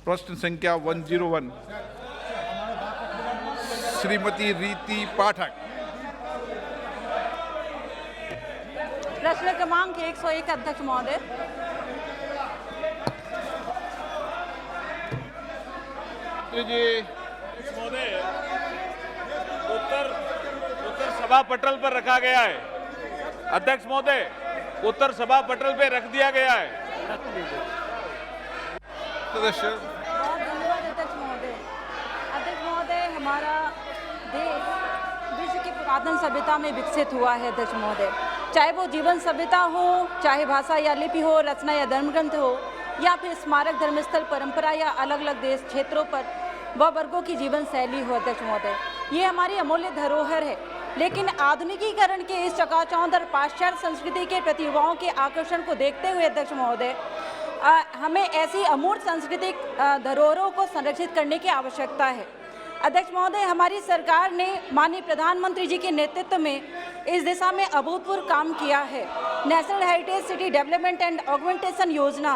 प्रश्न संख्या 101 श्रीमती रीति पाठक। प्रश्न क्रमांक 101 अध्यक्ष महोदय। महोदय, उत्तर सभा पटल पर रखा गया है। अध्यक्ष महोदय, उत्तर सभा पटल पे रख दिया गया है। सदस्य। बहुत धन्यवाद अध्यक्ष महोदय। अध्यक्ष महोदय, हमारा देश विश्व की पुरातन सभ्यता में विकसित हुआ है अध्यक्ष महोदय, चाहे वो जीवन सभ्यता हो, चाहे भाषा या लिपि हो, रचना या धर्मग्रंथ हो, या फिर स्मारक, धर्मस्थल, परंपरा या अलग अलग देश क्षेत्रों पर व वर्गों की जीवन शैली हो अध्यक्ष महोदय। ये हमारी अमूल्य धरोहर है, लेकिन आधुनिकीकरण के इस चकाचौंध और पाश्चात्य संस्कृति के प्रति युवाओं के आकर्षण को देखते हुए अध्यक्ष महोदय, हमें ऐसी अमूर्त सांस्कृतिक धरोहरों को संरक्षित करने की आवश्यकता है। अध्यक्ष महोदय, हमारी सरकार ने माननीय प्रधानमंत्री जी के नेतृत्व में इस दिशा में अभूतपूर्व काम किया है। National heritage city development and augmentation योजना,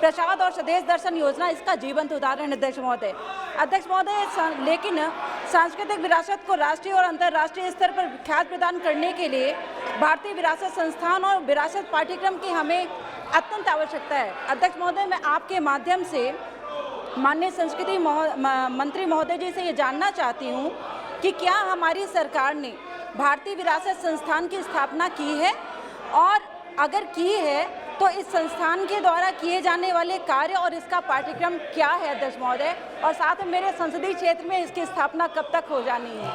प्रसाद और स्वदेश दर्शन योजना इसका जीवंत उदाहरण है अध्यक्ष महोदय। अध्यक्ष महोदय, लेकिन सांस्कृतिक विरासत को राष्ट्रीय और अंतर्राष्ट्रीय स्तर पर ख्याति प्रदान करने के लिए भारतीय विरासत संस्थान और विरासत पाठ्यक्रम की हमें अत्यंत आवश्यकता है। अध्यक्ष महोदय, मैं आपके माध्यम से माननीय संस्कृति मंत्री महोदय जी से ये जानना चाहती हूँ कि क्या हमारी सरकार ने भारतीय विरासत संस्थान की स्थापना की है, और अगर की है तो इस संस्थान के द्वारा किए जाने वाले कार्य और इसका पाठ्यक्रम क्या है अध्यक्ष महोदय, और साथ में मेरे संसदीय क्षेत्र में इसकी स्थापना कब तक हो जानी है?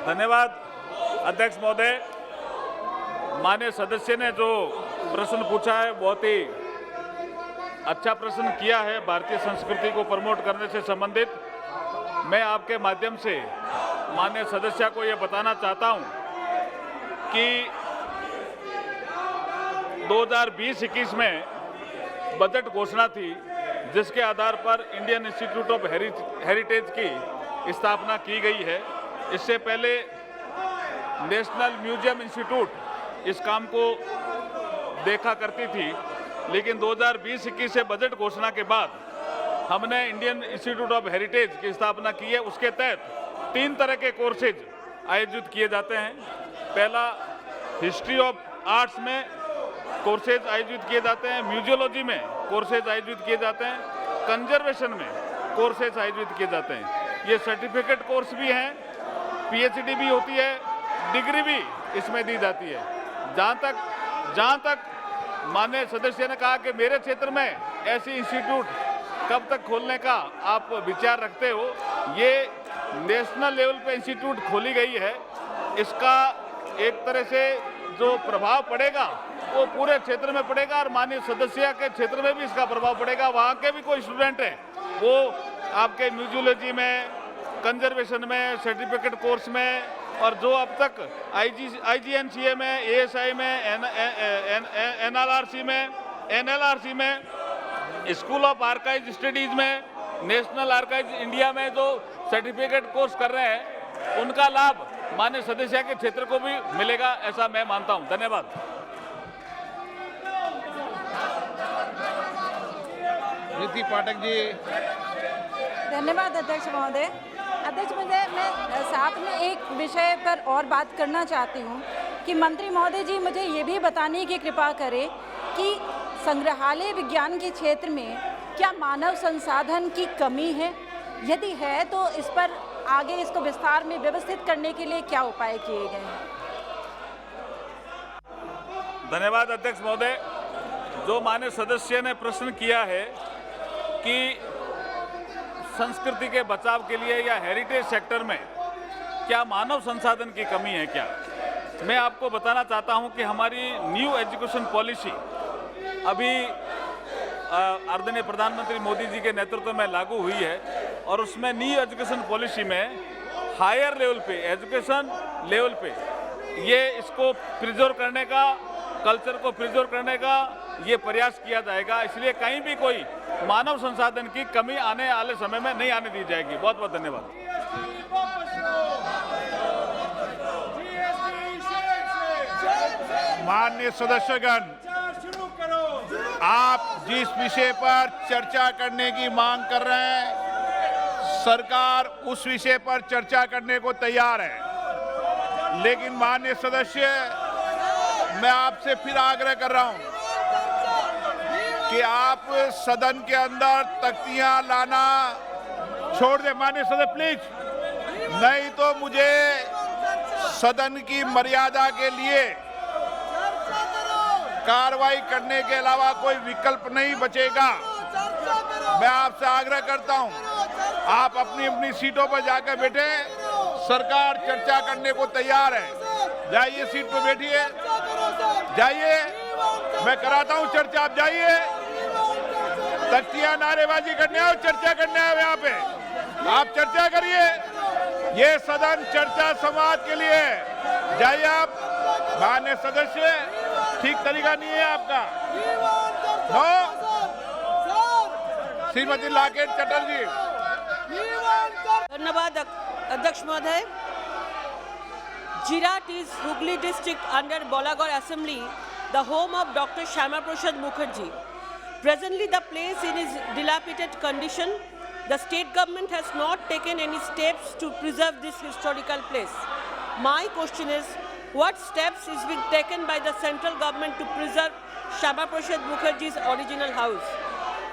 धन्यवाद अध्यक्ष महोदय। माननीय सदस्य ने जो प्रश्न पूछा है, बहुत ही अच्छा प्रश्न किया है। भारतीय संस्कृति को प्रमोट करने से संबंधित मैं आपके माध्यम से माननीय सदस्य को यह बताना चाहता हूं कि 2020-21 में बजट घोषणा थी, जिसके आधार पर इंडियन इंस्टीट्यूट ऑफ हेरिटेज की स्थापना की गई है। इससे पहले नेशनल म्यूजियम इंस्टीट्यूट इस काम को देखा करती थी, लेकिन 2020-21 से बजट घोषणा के बाद हमने इंडियन इंस्टीट्यूट ऑफ हेरिटेज की स्थापना की है। उसके तहत 3 तरह के कोर्सेज आयोजित किए जाते हैं। पहला, हिस्ट्री ऑफ आर्ट्स में कोर्सेज आयोजित किए जाते हैं, म्यूजियोलॉजी में कोर्सेज आयोजित किए जाते हैं, कंजर्वेशन में कोर्सेज आयोजित किए जाते हैं। ये सर्टिफिकेट कोर्स भी हैं, पीएचडी भी होती है, डिग्री भी इसमें दी जाती है। जहाँ तक माननीय सदस्य ने कहा कि मेरे क्षेत्र में ऐसी इंस्टीट्यूट कब तक खोलने का आप विचार रखते हो, ये नेशनल लेवल पे इंस्टीट्यूट खोली गई है। इसका एक तरह से जो प्रभाव पड़ेगा वो पूरे क्षेत्र में पड़ेगा, और माननीय सदस्य के क्षेत्र में भी इसका प्रभाव पड़ेगा। वहाँ के भी कोई स्टूडेंट हैं, वो आपके म्यूजियोलॉजी में, कंजर्वेशन में, सर्टिफिकेट कोर्स में, और जो अब तक IGNCA में, ASI में, NLRC में, स्कूल ऑफ आर्काइव स्टडीज में, नेशनल आर्काइव इंडिया में जो सर्टिफिकेट कोर्स कर रहे हैं, उनका लाभ माननीय सदस्य के क्षेत्र को भी मिलेगा, ऐसा मैं मानता हूं। धन्यवाद। रीति पाठक जी। धन्यवाद अध्यक्ष महोदय। अध्यक्ष महोदय, मैं साथ में एक विषय पर और बात करना चाहती हूँ कि मंत्री महोदय जी मुझे ये भी बताने की कृपा करें कि संग्रहालय विज्ञान के क्षेत्र में क्या मानव संसाधन की कमी है? यदि है तो इस पर आगे इसको विस्तार में व्यवस्थित करने के लिए क्या उपाय किए गए हैं? धन्यवाद अध्यक्ष महोदय। जो माननीय सदस्य ने प्रश्न किया है कि संस्कृति के बचाव के लिए या हेरिटेज सेक्टर में क्या मानव संसाधन की कमी है क्या, मैं आपको बताना चाहता हूं कि हमारी न्यू एजुकेशन पॉलिसी अभी आदरणीय प्रधानमंत्री मोदी जी के नेतृत्व में लागू हुई है, और उसमें न्यू एजुकेशन पॉलिसी में हायर लेवल पे, एजुकेशन लेवल पे ये इसको प्रिजर्व करने का, कल्चर को प्रिजर्व करने का ये प्रयास किया जाएगा। इसलिए कहीं भी कोई मानव संसाधन की कमी आने वाले समय में नहीं आने दी जाएगी। बहुत बहुत धन्यवाद। माननीय सदस्यगण, आप जिस विषय पर चर्चा करने की मांग कर रहे हैं, सरकार उस विषय पर चर्चा करने को तैयार है। लेकिन माननीय सदस्य, मैं आपसे फिर आग्रह कर रहा हूं कि आप सदन के अंदर तख्तियां लाना छोड़ दें। माननीय सदस्य प्लीज, नहीं तो मुझे सदन की मर्यादा के लिए कार्रवाई करने के अलावा कोई विकल्प नहीं बचेगा। मैं आपसे आग्रह करता हूं, आप अपनी अपनी सीटों पर जाकर बैठे। सरकार चर्चा करने को तैयार है। जाइए, सीट पर बैठिए, जाइए, मैं कराता हूं चर्चा। आप जाइए, तख्तियां नारेबाजी करने आओ, चर्चा करने आओ। यहाँ पे आप चर्चा करिए। ये सदन चर्चा संवाद के लिए है। जाइए आप। माननीय सदस्य, ठीक तरीका नहीं है आपका। नो, श्रीमती लाकेट चटर्जी। धन्यवाद अध्यक्ष महोदय। Jirat is Hooghly district under Bolagar Assembly, the home of Dr. Shyama Prasad Mukherjee. Presently, the place is in dilapidated condition. The state government has not taken any steps to preserve this historical place. My question is, what steps is being taken by the central government to preserve Shyama Prasad Mukherjee's original house?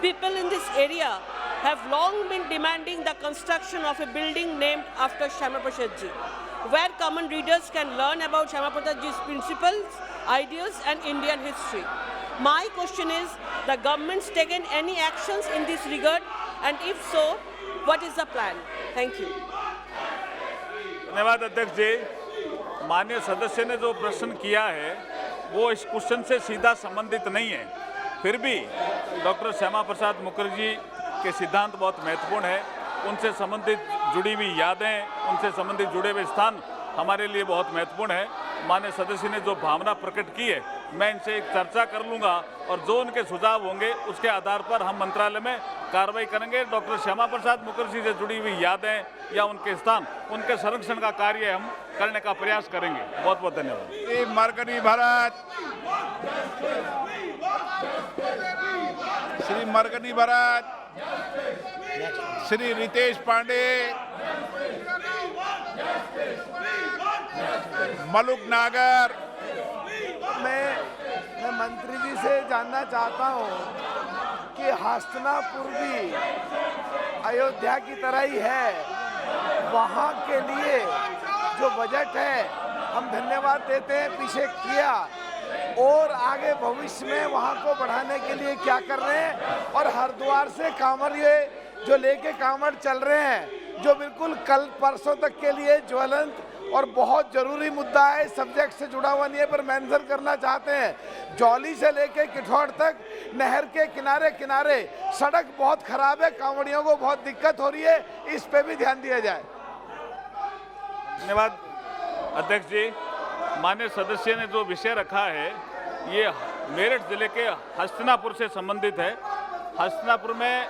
People in this area have long been demanding the construction of a building named after Shyama Prasad Ji, where common readers can learn about Shyama Prasad Ji's principles, ideas and Indian history. My question is, the government's taken any actions in this regard, and if so, what is the plan? Thank you. धन्यवाद अध्यक्ष जी। माननीय सदस्य ने जो प्रश्न किया है वो इस क्वेश्चन से सीधा संबंधित नहीं है। फिर भी डॉक्टर श्यामा प्रसाद मुखर्जी के सिद्धांत बहुत महत्वपूर्ण है। उनसे संबंधित जुड़ी हुई यादें, उनसे संबंधित जुड़े हुए स्थान हमारे लिए बहुत महत्वपूर्ण है। माननीय सदस्य ने जो भावना प्रकट की है, मैं इनसे एक चर्चा कर लूँगा और जो उनके सुझाव होंगे उसके आधार पर हम मंत्रालय में कार्रवाई करेंगे। डॉक्टर श्यामा प्रसाद मुखर्जी से जुड़ी हुई यादें या उनके स्थान, उनके संरक्षण का कार्य हम करने का प्रयास करेंगे। बहुत बहुत धन्यवाद। मरकरी भरत, श्री मरकरी भरत, श्री रितेश पांडे, मलुक नागर। मैं मंत्री जी से जानना चाहता हूं कि हस्तिनापुर भी अयोध्या की तरह ही है। वहां के लिए जो बजट है हम धन्यवाद देते हैं, पीछे किया, और आगे भविष्य में वहां को बढ़ाने के लिए क्या कर रहे हैं। और हरिद्वार से कांवड़िए जो लेके कांवड़ चल रहे हैं, जो बिल्कुल कल परसों तक के लिए ज्वलंत और बहुत जरूरी मुद्दा है, सब्जेक्ट से जुड़ा हुआ नहीं है, पर मेंशन करना चाहते हैं। जौली से लेके किठौड़ तक नहर के किनारे किनारे सड़क बहुत खराब है, कांवड़ियों को बहुत दिक्कत हो रही है, इस पे भी ध्यान दिया जाए। धन्यवाद अध्यक्ष जी। माननीय सदस्य ने जो विषय रखा है ये मेरठ जिले के हस्तिनापुर से संबंधित है। हस्तिनापुर में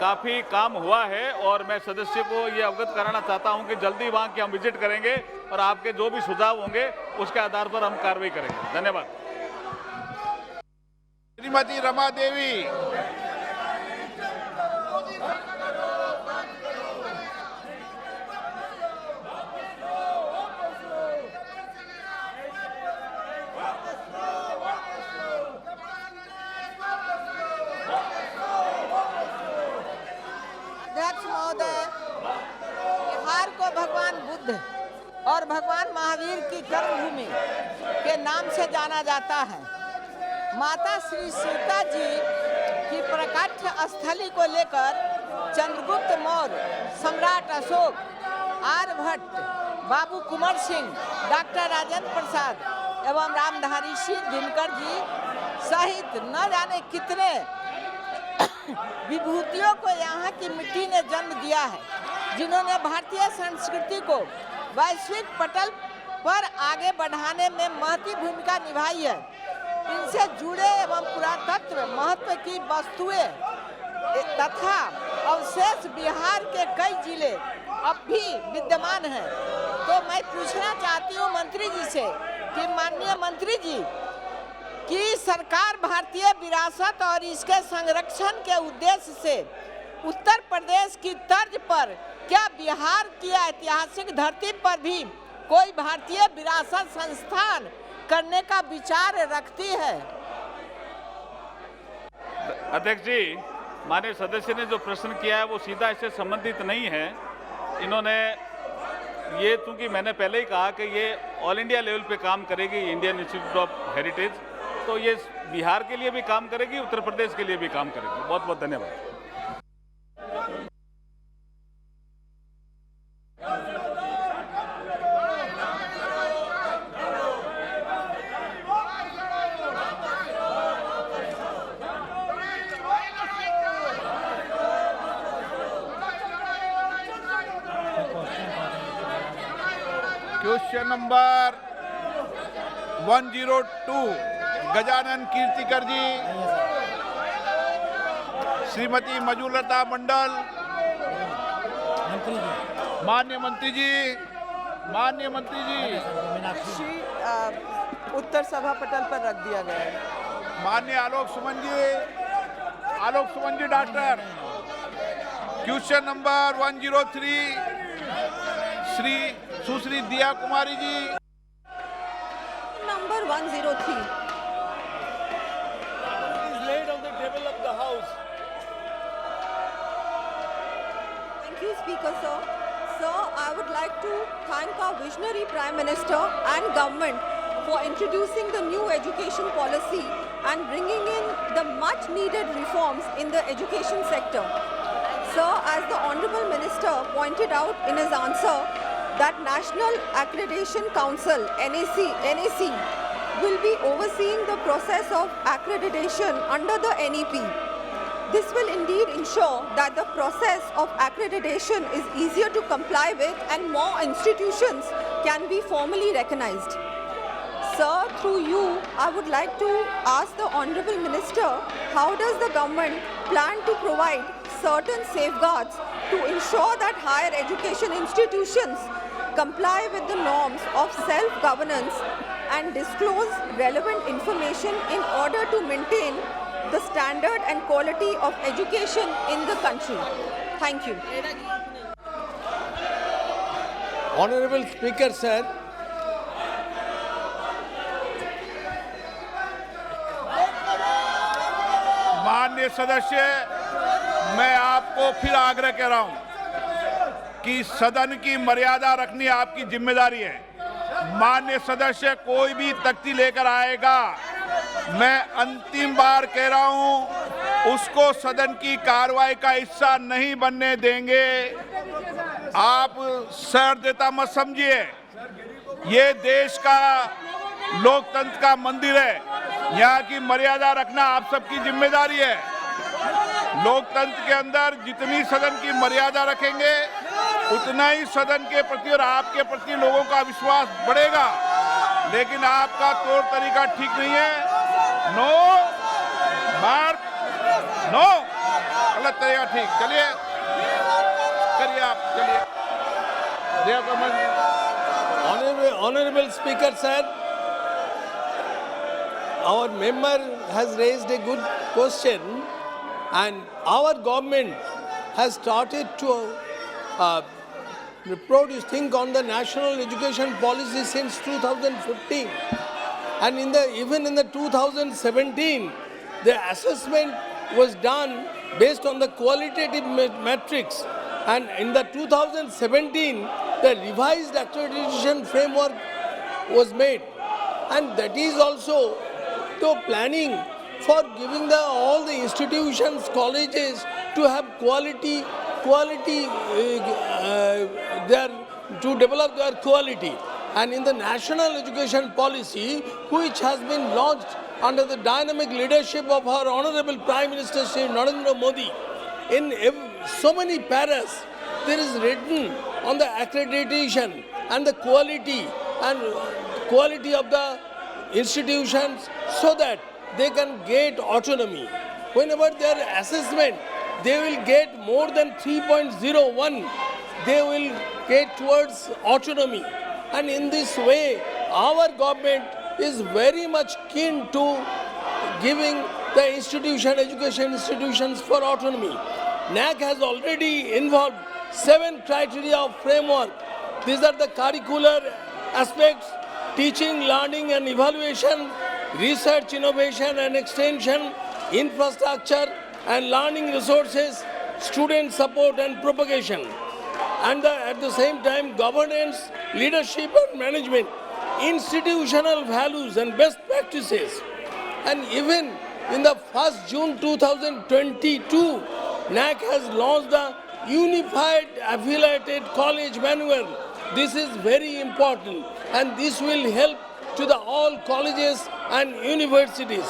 काफ़ी काम हुआ है और मैं सदस्य को ये अवगत कराना चाहता हूं कि जल्दी वहां की हम विजिट करेंगे और आपके जो भी सुझाव होंगे उसके आधार पर हम कार्रवाई करेंगे। धन्यवाद। श्रीमती रमा देवी। अध्यक्ष महोदय, बिहार को भगवान बुद्ध और भगवान महावीर की कर्मभूमि के नाम से जाना जाता है। माता श्री सीता जी की प्रकाट्य स्थली को लेकर चंद्रगुप्त मौर्य, सम्राट अशोक, आर्यभट्ट, बाबू कुंवर सिंह, डॉक्टर राजेंद्र प्रसाद एवं रामधारी सिंह दिनकर जी सहित न जाने कितने विभूतियों को यहाँ की मिट्टी ने जन्म दिया है, जिन्होंने भारतीय संस्कृति को वैश्विक पटल पर आगे बढ़ाने में महती भूमिका निभाई है। इनसे जुड़े एवं पुरातत्व महत्व की वस्तुएं तथा अवशेष बिहार के कई जिले अब भी विद्यमान हैं। तो मैं पूछना चाहती हूँ मंत्री जी से कि माननीय मंत्री जी, कि सरकार भारतीय विरासत और इसके संरक्षण के उद्देश्य से उत्तर प्रदेश की तर्ज पर क्या बिहार की ऐतिहासिक धरती पर भी कोई भारतीय विरासत संस्थान करने का विचार रखती है? अध्यक्ष जी, माननीय सदस्य ने जो प्रश्न किया है वो सीधा इससे संबंधित नहीं है। इन्होंने ये, चूंकि मैंने पहले ही कहा कि ये ऑल इंडिया लेवल पे काम करेगी इंडियन इंस्टीट्यूट ऑफ हेरिटेज, तो ये बिहार के लिए भी काम करेगी, उत्तर प्रदेश के लिए भी काम करेगी। बहुत बहुत धन्यवाद। क्वेश्चन नंबर 102 गजानन कीर्तिकर जी, श्रीमती मधुलता मंडल, माननीय मंत्री जी, माननीय मंत्री जी, उत्तर सभा पटल पर रख दिया गया है। माननीय आलोक Suman ji doctor. Question number 103 Shri सुश्री दिया Kumari ji. Number 103. is laid on the table of the House. Thank you, Speaker, sir. Sir, I would like to thank our visionary Prime Minister and government for introducing the new education policy and bringing in the much needed reforms in the education sector. Sir, as the Honorable Minister pointed out in his answer, that National Accreditation Council, NAC, will be overseeing the process of accreditation under the NEP. This will indeed ensure that the process of accreditation is easier to comply with and more institutions can be formally recognized. Sir, through you, I would like to ask the Honorable Minister, how does the government plan to provide certain safeguards to ensure that higher education institutions comply with the norms of self-governance and disclose relevant information in order to maintain the standard and quality of education in the country? Thank you. Honorable Speaker, sir, माननीय सदस्य, मैं आपको फिर आग्रह कर रहा हूं कि सदन की मर्यादा रखनी आपकी जिम्मेदारी है। माननीय सदस्य कोई भी तख्ती लेकर आएगा, मैं अंतिम बार कह रहा हूं, उसको सदन की कार्रवाई का हिस्सा नहीं बनने देंगे। आप सहृदयता मत समझिए, ये देश का लोकतंत्र का मंदिर है, यहाँ की मर्यादा रखना आप सबकी जिम्मेदारी है। लोकतंत्र के अंदर जितनी सदन की मर्यादा रखेंगे उतना ही सदन के प्रति और आपके प्रति लोगों का विश्वास बढ़ेगा। लेकिन आपका तौर तरीका ठीक नहीं है। नो मार्क, नो, गलत तरीका ठीक। चलिए करिए आप, चलिए। Honorable Speaker, sir, our member has raised a good question, and our government has started to think on the national education policy since 2015, and even in the 2017, the assessment was done based on the qualitative metrics, and in the 2017, the revised accreditation framework was made, and that is also the planning for giving all the institutions, colleges to have quality to develop their quality. And in the national education policy, which has been launched under the dynamic leadership of our Honorable Prime Minister Shri Narendra Modi, in so many paras, there is written on the accreditation and the quality of the institutions, so that they can get autonomy. Whenever their assessment, they will get more than 3.01, they will get towards autonomy. And in this way, our government is very much keen to giving the education institutions for autonomy. NAC has already involved 7 criteria of framework. These are the curricular aspects, teaching, learning and evaluation, research, innovation and extension, infrastructure and learning resources, student support and propagation. And at the same time, governance, leadership and management, institutional values and best practices. And even in the 1st June 2022, NAC has launched the Unified Affiliated College Manual. This is very important and this will help to the all colleges and universities.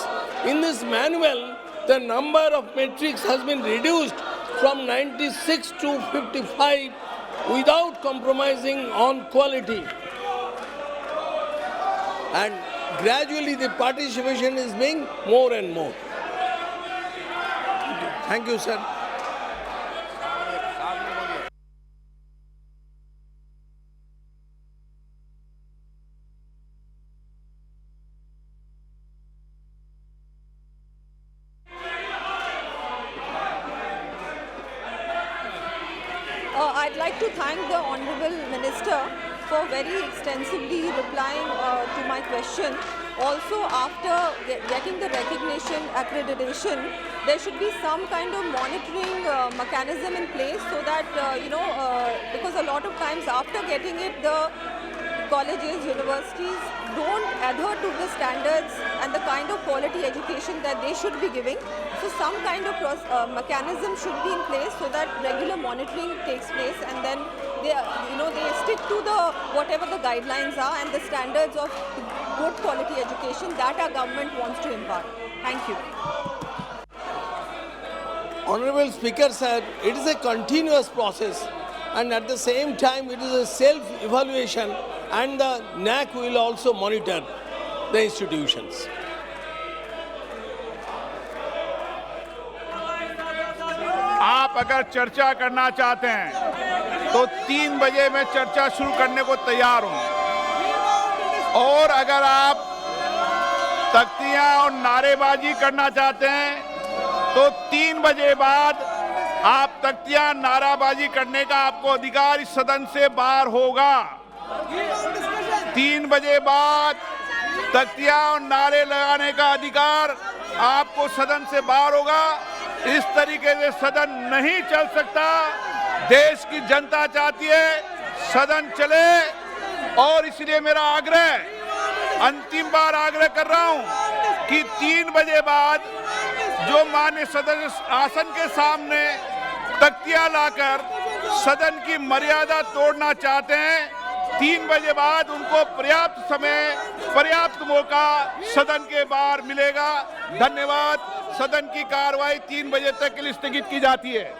In this manual, the number of metrics has been reduced from 96 to 55 without compromising on quality. And gradually the participation is being more and more. Thank you, sir. I'd like to thank the Honorable Minister for very extensively replying to my question. Also, after getting the recognition, accreditation, there should be some kind of monitoring mechanism in place so that, because a lot of times after getting it, the colleges, universities don't adhere to the standards and the kind of quality education that they should be giving. So some kind of mechanism should be in place so that regular monitoring takes place, and then they stick to the whatever the guidelines are and the standards of good quality education that our government wants to impart. Thank you. Honorable Speaker said it is a continuous process and at the same time it is a self-evaluation, and the NAC will also monitor the institutions. आप अगर चर्चा करना चाहते हैं तो 3 बजे मैं चर्चा शुरू करने को तैयार हूं, और अगर आप तख्तियां और नारेबाजी करना चाहते हैं तो 3 बजे बाद आप तख्तियां नाराबाजी करने का आपको अधिकार इस सदन से बाहर होगा। 3 बजे बाद तख्तियां और नारे लगाने का अधिकार आपको सदन से बाहर होगा। इस तरीके से सदन नहीं चल सकता। देश की जनता चाहती है सदन चले, और इसलिए मेरा आग्रह, अंतिम बार आग्रह कर रहा हूं कि 3 बजे बाद जो माननीय सदस्य आसन के सामने तख्तियां लाकर सदन की मर्यादा तोड़ना चाहते हैं, 3 बजे बाद उनको पर्याप्त समय, पर्याप्त मौका सदन के बाहर मिलेगा। धन्यवाद। सदन की कार्रवाई 3 बजे तक के लिए स्थगित की जाती है।